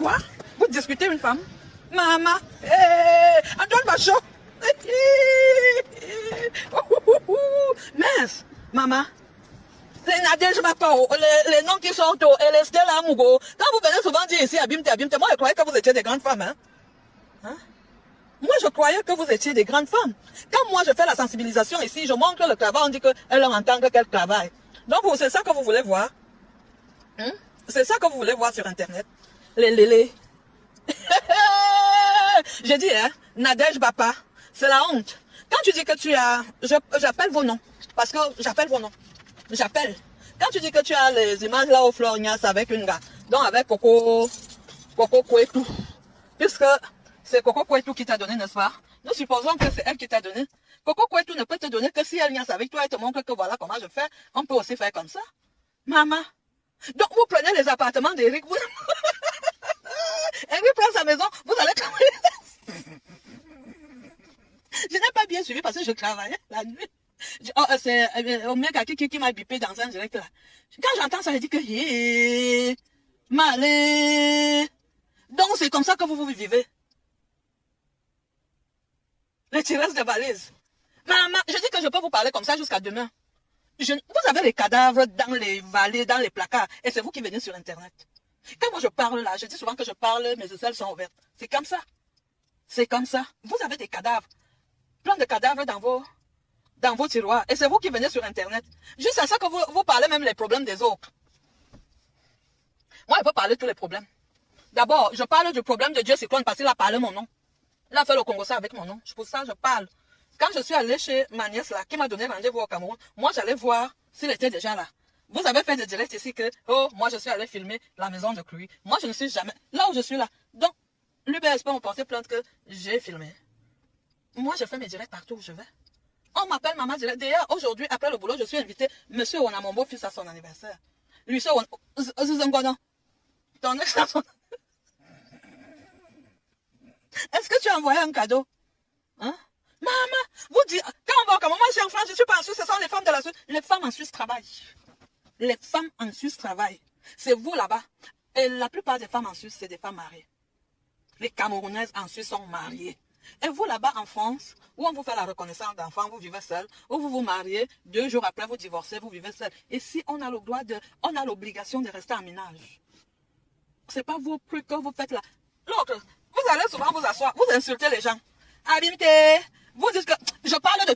Quoi? Vous discutez une femme? Maman, Antoine Bachot. Mince, maman. Les Nadège Bapao, les noms qui sont et les Stella Amugo. Quand vous venez souvent dire ici, abimte, moi je croyais que vous étiez des grandes femmes. Hein? Moi je croyais que vous étiez des grandes femmes. Quand moi je fais la sensibilisation ici, je montre le travail, on dit qu'elle entend qu'elle travaille. Donc c'est ça que vous voulez voir. Hein? C'est ça que vous voulez voir sur Internet. Les. J'ai dit, hein, Nadège Bapa, c'est la honte. Quand tu dis que tu as... J'appelle vos noms. Parce que j'appelle vos noms. J'appelle. Quand tu dis que tu as les images là au Florian avec une gars, donc avec Coco Kouetou, puisque c'est Coco Kouetou qui t'a donné, n'est-ce pas? Nous supposons que c'est elle qui t'a donné. Coco Kouetou ne peut te donner que si elle niaise avec toi et te montre que voilà comment je fais. On peut aussi faire comme ça. Maman. Donc vous prenez les appartements d'Eric. Vous... Eric prend sa maison, vous allez travailler. Je n'ai pas bien suivi parce que je travaillais la nuit. Oh, c'est Omega qui m'a bipé dans un direct là. Quand j'entends ça, je dis que malé. Donc c'est comme ça que vous vivez. Les tiresses de valises. Maman, je dis que je peux vous parler comme ça jusqu'à demain. Vous avez les cadavres dans les vallées, dans les placards, et c'est vous qui venez sur Internet. Quand moi je parle là, je dis souvent que je parle, mes aisselles sont ouvertes. C'est comme ça. C'est comme ça. Vous avez des cadavres. Plein de cadavres dans vos tiroirs. Et c'est vous qui venez sur Internet. Juste à ça que vous parlez même les problèmes des autres. Moi, je peux parler de tous les problèmes. D'abord, je parle du problème de Dieu Cyclone parce qu'il a parlé mon nom. Il a fait le Congo ça avec mon nom. Pour ça, je parle. Quand je suis allée chez ma nièce là, qui m'a donné rendez-vous au Cameroun, moi, j'allais voir s'il était déjà là. Vous avez fait des directs ici que, oh, moi, je suis allée filmer la maison de Cruy. Moi, je ne suis jamais là où je suis là. Donc, l'UBS peut me porter plainte que j'ai filmé. Moi, je fais mes directs partout où je vais. On m'appelle maman direct. D'ailleurs, aujourd'hui, après le boulot, je suis invité. Monsieur Wana, mon beau-fils, à son anniversaire. Lui, c'est Wana. Ton ex à son... Est-ce que tu as envoyé un cadeau? Hein? Maman, vous dites, quand on va au Cameroun, moi je suis en France, je suis pas en Suisse, ce sont les femmes de la Suisse. Les femmes en Suisse travaillent. Les femmes en Suisse travaillent. C'est vous là-bas. Et la plupart des femmes en Suisse, c'est des femmes mariées. Les Camerounaises en Suisse sont mariées. Et vous là-bas en France, où on vous fait la reconnaissance d'enfant, vous vivez seul, où vous vous mariez, 2 jours après vous divorcez, vous vivez seul. Et si on a le droit on a l'obligation de rester en ménage. C'est pas vos trucs que vous faites là. L'autre, vous allez souvent vous asseoir, vous insultez les gens. Abimte, vous dites que je parle de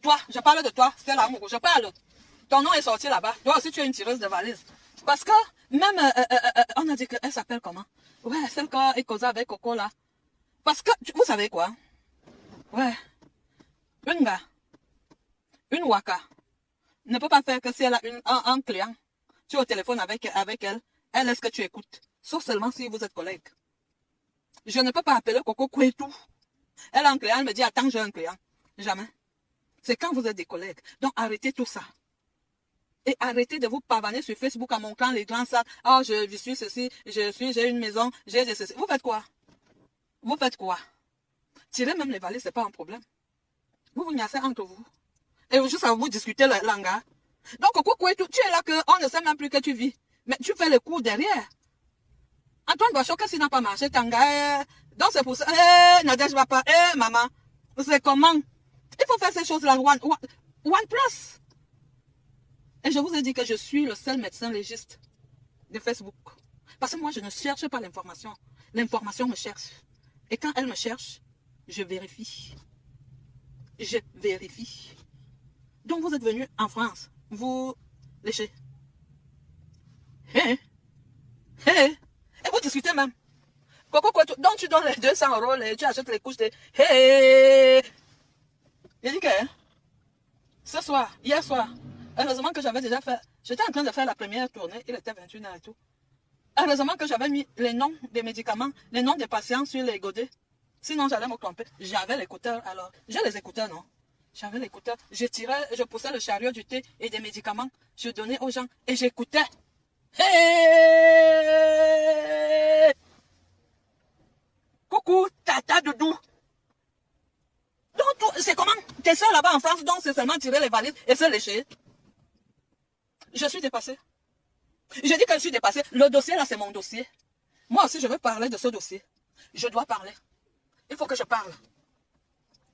toi, c'est l'amour, je parle. Ton nom est sorti là-bas. Toi aussi tu es une tireuse de valise. Parce que même on a dit qu'elle s'appelle comment? Ouais, celle qui est causée avec Coco là. Parce que vous savez quoi? Ouais. Une waka ne peut pas faire que si elle a un client, tu es au téléphone avec elle, elle est-ce que tu écoutes. Sauf seulement si vous êtes collègue. Je ne peux pas appeler Coco Kouetou. Elle a un client, elle me dit, attends, j'ai un client. Jamais. C'est quand vous êtes des collègues. Donc arrêtez tout ça. Et arrêtez de vous pavaner sur Facebook en montrant les grands sacs. Oh, je suis ceci, j'ai une maison, j'ai ceci. Vous faites quoi? Vous faites quoi? Tirez même les valises, c'est pas un problème. Vous vous niassez entre vous. Et juste à vous discuter le langage. Donc, Coco Kouetou, tu es là qu'on ne sait même plus que tu vis. Mais tu fais le coup derrière. Antoine Bachot, qu'est-ce qui n'a pas marché, Tanga? Donc c'est pour ça. Nadège Bapa, maman. C'est comment? Il faut faire ces choses-là. One plus. Et je vous ai dit que je suis le seul médecin légiste de Facebook. Parce que moi, je ne cherche pas l'information. L'information me cherche. Et quand elle me cherche, je vérifie. Je vérifie. Donc vous êtes venu en France. Vous léchez. Et vous discutez même. Coco, donc tu donnes les 200 €, tu achètes les couches de... J'ai dit que ce soir, hier soir, heureusement que j'avais déjà fait... J'étais en train de faire la première tournée, il était 21h et tout. Heureusement que j'avais mis les noms des médicaments, les noms des patients sur les godets. Sinon, j'allais me tromper. J'avais l'écouteur alors. J'ai les écouteurs, non? J'avais l'écouteur. Je tirais, je poussais le chariot du thé et des médicaments. Je donnais aux gens et j'écoutais. Coucou, tata, doudou. Donc, c'est comment? T'es seul là-bas en France, donc c'est seulement tirer les valises et se lécher. Je suis dépassée. Je dis que je suis dépassée. Le dossier là, c'est mon dossier. Moi aussi, je veux parler de ce dossier. Je dois parler. Il faut que je parle.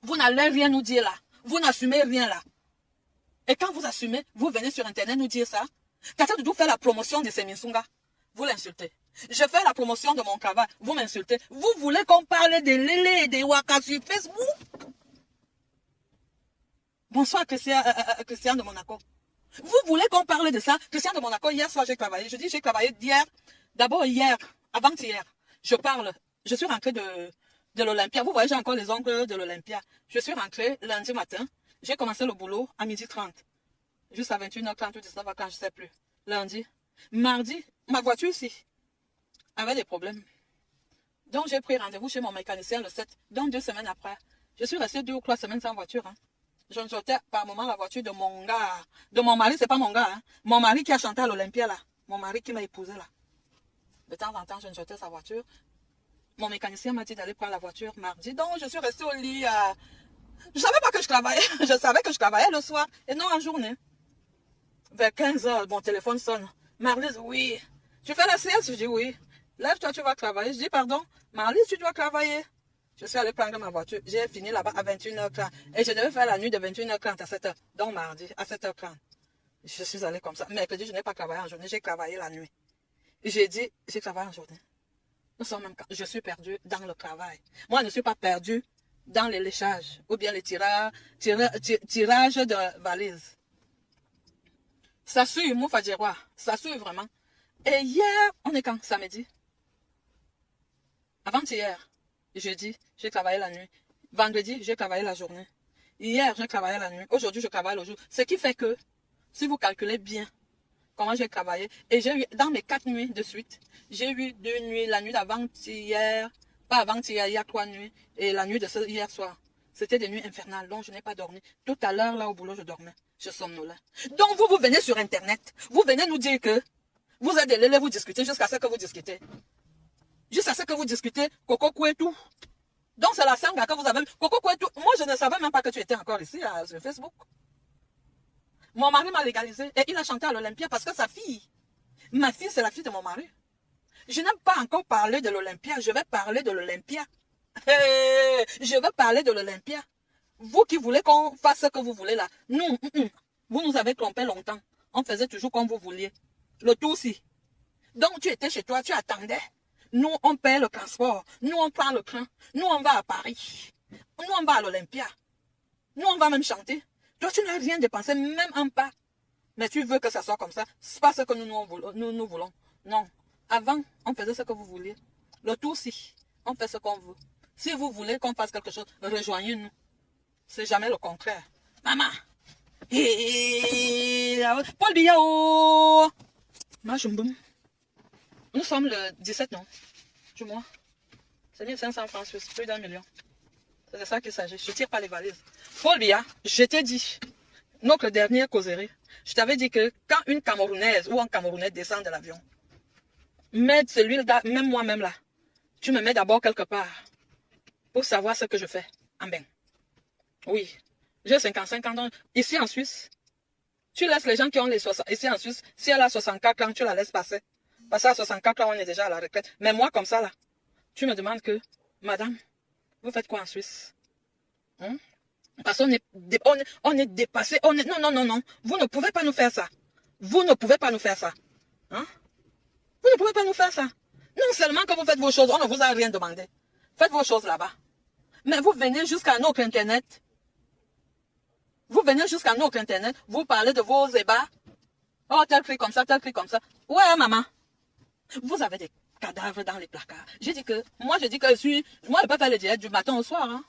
Vous n'allez rien nous dire là. Vous n'assumez rien là. Et quand vous assumez, vous venez sur Internet nous dire ça. Tata Doudou fait la promotion de ses Minsunga. Vous l'insultez. Je fais la promotion de mon travail. Vous m'insultez. Vous voulez qu'on parle des Lélé et des Waka sur Facebook? Bonsoir, Christian de Monaco. Vous voulez qu'on parle de ça? Christian de Monaco, hier soir, j'ai travaillé. Je dis, j'ai travaillé hier. D'abord hier, avant-hier. Je parle. Je suis rentrée de l'Olympia. Vous voyez, j'ai encore les ongles de l'Olympia. Je suis rentrée lundi matin. J'ai commencé le boulot à 12h30. Juste à 21h30 ou 19h30, je ne sais plus. Lundi. Mardi, ma voiture ici avait des problèmes. Donc, j'ai pris rendez-vous chez mon mécanicien le 7. Donc, 2 semaines après. Je suis restée 2 ou 3 semaines sans voiture. Hein. Je ne sortais par moment la voiture de mon gars. De mon mari, c'est pas mon gars. Hein. Mon mari qui a chanté à l'Olympia là. Mon mari qui m'a épousé là. De temps en temps, je ne sortais sa voiture. Mon mécanicien m'a dit d'aller prendre la voiture mardi. Donc, je suis restée au lit. Je ne savais pas que je travaillais. Je savais que je travaillais le soir et non en journée. Vers 15h, mon téléphone sonne. Marlise, oui. Tu fais la sieste? Je dis oui. Lève-toi, tu vas travailler. Je dis pardon. Marlise, tu dois travailler. Je suis allée prendre ma voiture. J'ai fini là-bas à 21h30. Et je devais faire la nuit de 21h30 à 7h. Donc mardi à 7h30. Je suis allée comme ça. Mercredi, je n'ai pas travaillé en journée. J'ai travaillé la nuit. J'ai dit, j'ai travaillé en journée. Nous sommes même... Je suis perdue dans le travail. Moi, je ne suis pas perdue dans les léchages. Ou bien les tirages de valises. Ça suit, Moufa Djeroua. Ça suit vraiment. Et hier, on est quand? Samedi. Avant-hier, jeudi, j'ai travaillé la nuit. Vendredi, j'ai travaillé la journée. Hier, j'ai travaillé la nuit. Aujourd'hui, je travaille le jour. Ce qui fait que, si vous calculez bien comment j'ai travaillé, et j'ai eu, dans mes 4 nuits de suite, j'ai eu 2 nuits, la nuit d'avant-hier, pas avant-hier, il y a 3 nuits, et la nuit de hier soir. C'était des nuits infernales, donc je n'ai pas dormi. Tout à l'heure, là, au boulot, je dormais. Je somnolais. Donc, vous venez sur Internet. Vous venez nous dire que vous êtes des lélés, vous discutez jusqu'à ce que vous discutez. Jusqu'à ce que vous discutez, Coco Kouetou. Donc, c'est la sanga que vous avez. Coco Kouetou. Moi, je ne savais même pas que tu étais encore ici, sur Facebook. Mon mari m'a légalisé et il a chanté à l'Olympia parce que sa fille, ma fille, c'est la fille de mon mari. Je n'aime pas encore parler de l'Olympia. Je vais parler de l'Olympia. Je vais parler de l'Olympia. Vous qui voulez qu'on fasse ce que vous voulez là. Nous, vous nous avez trompé longtemps. On faisait toujours comme vous vouliez. Le tout aussi. Donc tu étais chez toi, tu attendais. Nous, on paie le transport. Nous, on prend le train. Nous, on va à Paris. Nous, on va à l'Olympia. Nous, on va même chanter. Toi, tu n'as rien dépensé, même un pas. Mais tu veux que ça soit comme ça. C'est pas ce que nous voulons. Non. Avant, on faisait ce que vous vouliez. Le tout aussi. On fait ce qu'on veut. Si vous voulez qu'on fasse quelque chose, rejoignez-nous. C'est jamais le contraire. Maman. Paul Biao. Nous sommes le 17, non? Du mois. C'est 1500 francs suisses, plus d'1 million. C'est de ça qu'il s'agit. Je ne tire pas les valises. Paul Biya, je t'ai dit, notre dernière causerie, je t'avais dit que quand une Camerounaise ou un Camerounais descend de l'avion, même moi-même là, tu me mets d'abord quelque part pour savoir ce que je fais. En ben. Oui. J'ai 55 ans. Donc, ici en Suisse, tu laisses les gens qui ont les 60. Ici en Suisse, si elle a 64 ans, tu la laisses passer. Parce qu'à 64 ans, on est déjà à la retraite. Mais moi, comme ça là, tu me demandes que, madame, vous faites quoi en Suisse? Hein? Parce qu'on est, on est dépassé. Non. Vous ne pouvez pas nous faire ça. Vous ne pouvez pas nous faire ça. Hein? Vous ne pouvez pas nous faire ça. Non seulement que vous faites vos choses, on ne vous a rien demandé. Faites vos choses là-bas. Mais vous venez jusqu'à notre Internet. Vous venez jusqu'à notre Internet. Vous parlez de vos ébats. Oh, tel cri comme ça, tel cri comme ça. Ouais, maman. Vous avez des cadavres dans les placards. J'ai dit que, moi, je peux faire le diète du matin au soir, hein.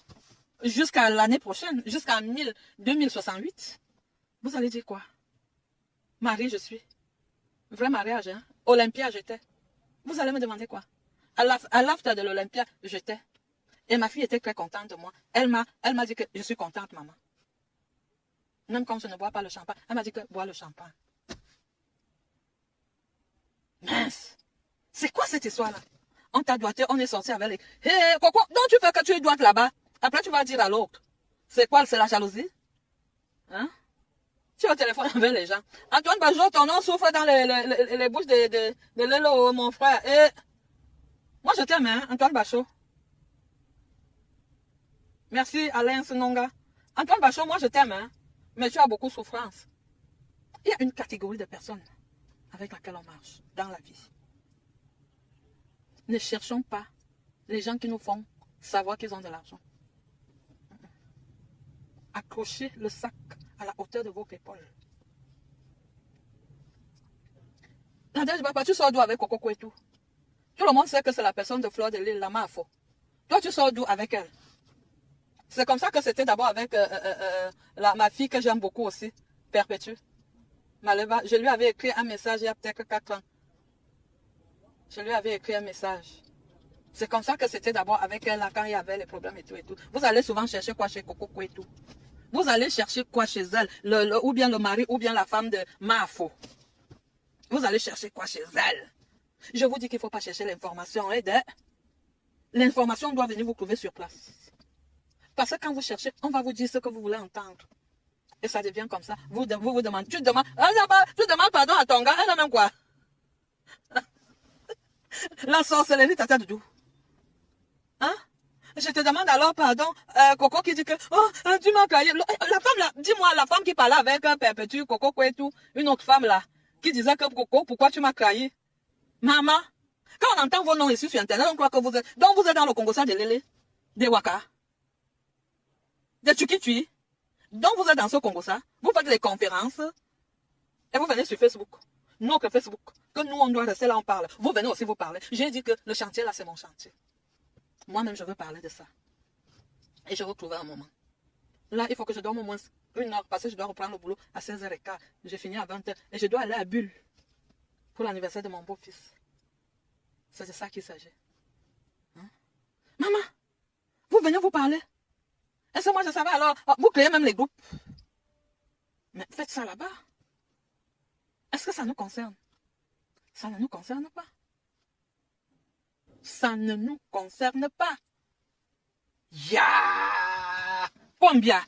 Jusqu'à l'année prochaine, jusqu'à 2068. Vous allez dire quoi? Marie, je suis. Vrai mariage, hein? Olympia, j'étais. Vous allez me demander quoi? À l'after de l'Olympia, j'étais. Et ma fille était très contente de moi. Elle m'a dit que je suis contente, maman. Même quand je ne bois pas le champagne, elle m'a dit que bois le champagne. Mince! C'est quoi cette histoire-là? On t'a doigté, on est sorti avec les... Hé, Coco, donc tu fais que tu dois là-bas. Après, tu vas dire à l'autre. C'est quoi? C'est la jalousie? Hein? Tu es au téléphone avec les gens. Antoine Bajot, ton nom souffre dans les bouches de Lélo, mon frère. Et Moi, je t'aime, hein, Antoine Bachot. Merci, Alain Senonga. Antoine Bachot, moi, je t'aime, hein, mais tu as beaucoup de souffrance. Il y a une catégorie de personnes avec laquelle on marche dans la vie. Ne cherchons pas les gens qui nous font savoir qu'ils ont de l'argent. Accrochez le sac à la hauteur de vos épaules. Nadège Bapa, tu sors d'où avec Coco Kouetou? Tout le monde sait que c'est la personne de Fleur de l'île, la Mafo. Toi, tu sors d'où avec elle? C'est comme ça que c'était d'abord avec ma fille que j'aime beaucoup aussi, Perpétue. Maleva. Je lui avais écrit un message il y a peut-être 4 ans. Je lui avais écrit un message. C'est comme ça que c'était d'abord avec elle, là, quand il y avait les problèmes et tout et tout. Vous allez souvent chercher quoi chez Coco Kouetou? Vous allez chercher quoi chez elle? Ou bien le mari, ou bien la femme de Mafo. Vous allez chercher quoi chez elle? Je vous dis qu'il ne faut pas chercher l'information. L'information doit venir vous trouver sur place. Parce que quand vous cherchez, on va vous dire ce que vous voulez entendre. Et ça devient comme ça. Vous demandez, tu demandes pardon à ton gars, elle a même quoi? La sorcellerie tata de d'où? Hein? Je te demande alors pardon, Coco qui dit que, oh, tu m'as caillé. La femme là, dis-moi, la femme qui parlait avec Perpétue, Coco Kouetou, une autre femme là, qui disait que Coco, pourquoi tu m'as caillé? Maman, quand on entend vos noms ici sur Internet, on croit que vous êtes, donc vous êtes dans le Congo ça de Lélé, des Waka, des Tukitui. Donc vous êtes dans ce Congo ça, vous faites des conférences, et vous venez sur Facebook. Non que Facebook, que nous on doit rester là, on parle. Vous venez aussi vous parler. J'ai dit que le chantier là, c'est mon chantier. Moi-même, je veux parler de ça. Et je veux trouver un moment. Là, il faut que je dorme au moins 1 heure, parce que je dois reprendre le boulot à 16h15. J'ai fini à 20h, et je dois aller à Bulle pour l'anniversaire de mon beau-fils. C'est de ça qu'il s'agit. Hein? Maman, vous venez vous parler. Est-ce que moi je savais alors? Vous créez même les groupes. Mais faites ça là-bas. Est-ce que ça nous concerne? Ça ne nous concerne pas. Ça ne nous concerne pas. Ya! Combien?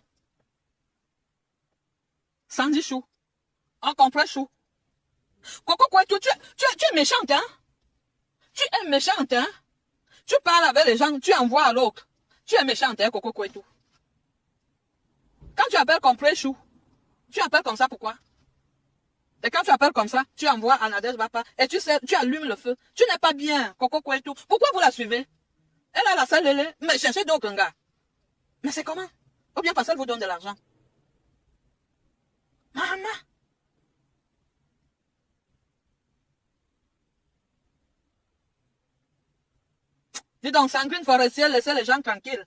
Sandy Chou. On comprend Chou. Coco Kouetou, tu es méchante, hein? Tu es méchante, hein? Tu parles avec les gens, tu envoies à l'autre. Tu es méchante, hein, Coco Kouetou? Quand tu appelles Compré Chou, tu appelles comme ça, pourquoi? Et quand tu appelles comme ça, tu envoies à Nadège Bapa et tu allumes le feu. Tu n'es pas bien, Coco Kouetou. Pourquoi vous la suivez? Elle a la salle lélé, mais cherchez d'autres gars. Mais c'est comment? Ou bien parce qu'elle vous donne de l'argent. Maman. Dis donc, sanguine forestière, laissez les gens tranquilles.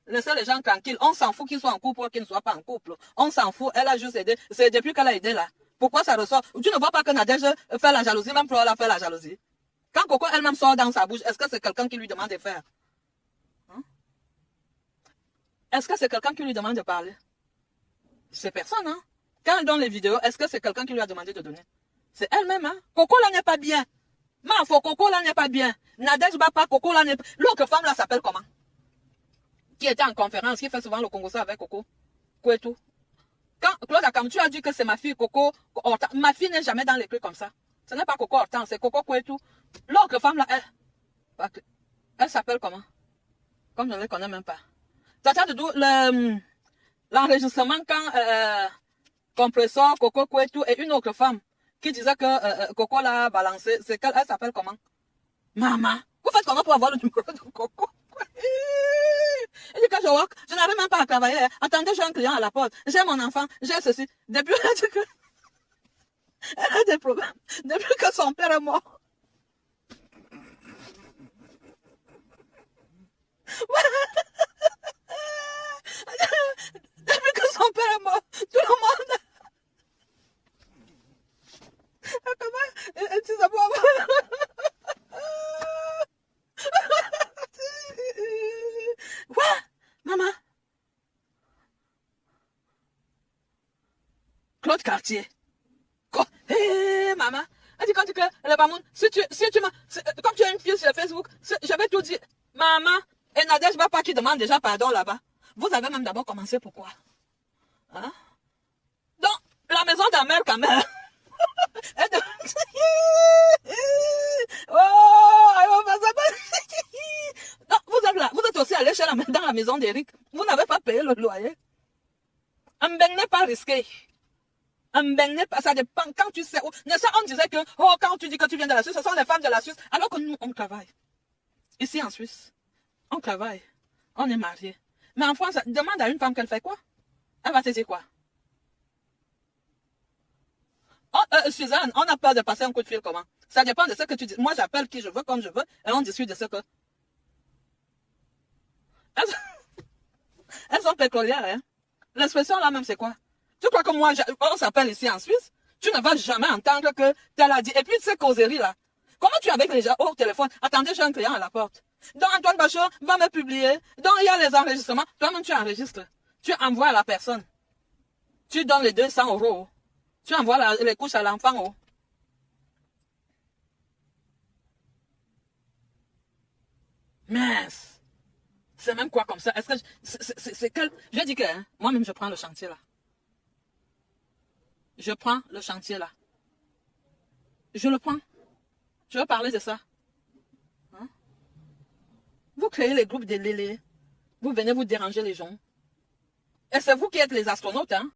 Laissez les gens tranquilles. On s'en fout qu'ils soient en couple ou qu'ils ne soient pas en couple. On s'en fout. Elle a juste aidé. C'est depuis qu'elle a aidé là. Pourquoi ça ressort? Tu ne vois pas que Nadège fait la jalousie, même Flora a fait la jalousie. Quand Coco elle-même sort dans sa bouche, est-ce que c'est quelqu'un qui lui demande de faire? Hein? Est-ce que c'est quelqu'un qui lui demande de parler? C'est personne, hein? Quand elle donne les vidéos, est-ce que c'est quelqu'un qui lui a demandé de donner? C'est elle-même, hein? Coco là n'est pas bien. Mafo, Coco là n'est pas bien. Nadège Bapa, Coco là n'est pas... L'autre femme là s'appelle comment? Qui était en conférence, qui fait souvent le Congo avec Coco Kouetou. Quand Claude Akam, tu as dit que c'est ma fille Coco Hortense. Ma fille n'est jamais dans les trucs comme ça. Ce n'est pas Coco Hortense, c'est Coco Kouetou. L'autre femme là, elle s'appelle comment? Comme je ne les connais même pas. Tata Doudou, l'enregistrement quand Compressor, Coco Kouetou et une autre femme qui disait que Coco l'a balancé, c'est qu'elle s'appelle comment? Maman, vous faites comment pour avoir le numéro de Coco? Elle dit que je n'arrive même pas à travailler. Attendez, j'ai un client à la porte. J'ai mon enfant, j'ai ceci. Depuis elle a des problèmes. Depuis que son père est mort. Depuis que son père est mort, tout le monde. Comment? Tu sais pas. Ouais, maman. Claude Cartier. Quoi? Hé, maman. Elle dit quand tu que le Bamoun, si tu m'as, comme tu as une fille sur Facebook, je vais tout dire. Maman, et Nadège Bapa qui demande déjà pardon là-bas. Vous avez même d'abord commencé pourquoi? Hein? Donc, la maison d'Amel quand même. Oh, elle va pas. Non, vous êtes là, vous êtes aussi allé chez dans la maison d'Éric. Vous n'avez pas payé le loyer. Un ben n'est pas risqué. Un ben n'est pas, ça dépend quand tu sais. Ça, on disait que, oh, quand tu dis que tu viens de la Suisse, ce sont les femmes de la Suisse, alors que nous, on travaille. Ici en Suisse, on travaille. On est mariés. Mais en France, demande à une femme qu'elle fait quoi? Elle va te dire quoi? Oh, Suzanne, on a peur de passer un coup de fil comment? Ça dépend de ce que tu dis. Moi, j'appelle qui je veux, comme je veux, et on discute de ce que... Elles sont pétrolières, hein? L'expression là même, c'est quoi? Tu crois que moi, on s'appelle ici en Suisse? Tu ne vas jamais entendre que tel a dit. Et puis, ces causeries là. Comment tu es avec les gens au téléphone? Attendez, j'ai un client à la porte. Donc, Antoine Bachot va me publier. Donc, il y a les enregistrements. Toi-même, tu enregistres. Tu envoies à la personne. Tu donnes les 200 €. Tu envoies les couches à l'enfant. Oh. Mince. C'est même quoi comme ça? Est-ce que c'est quel... Je dis que hein, moi-même, je prends le chantier là. Je prends le chantier là. Je le prends. Je veux parler de ça. Hein? Vous créez les groupes de lélés. Vous venez vous déranger les gens. Et c'est vous qui êtes les astronautes, hein?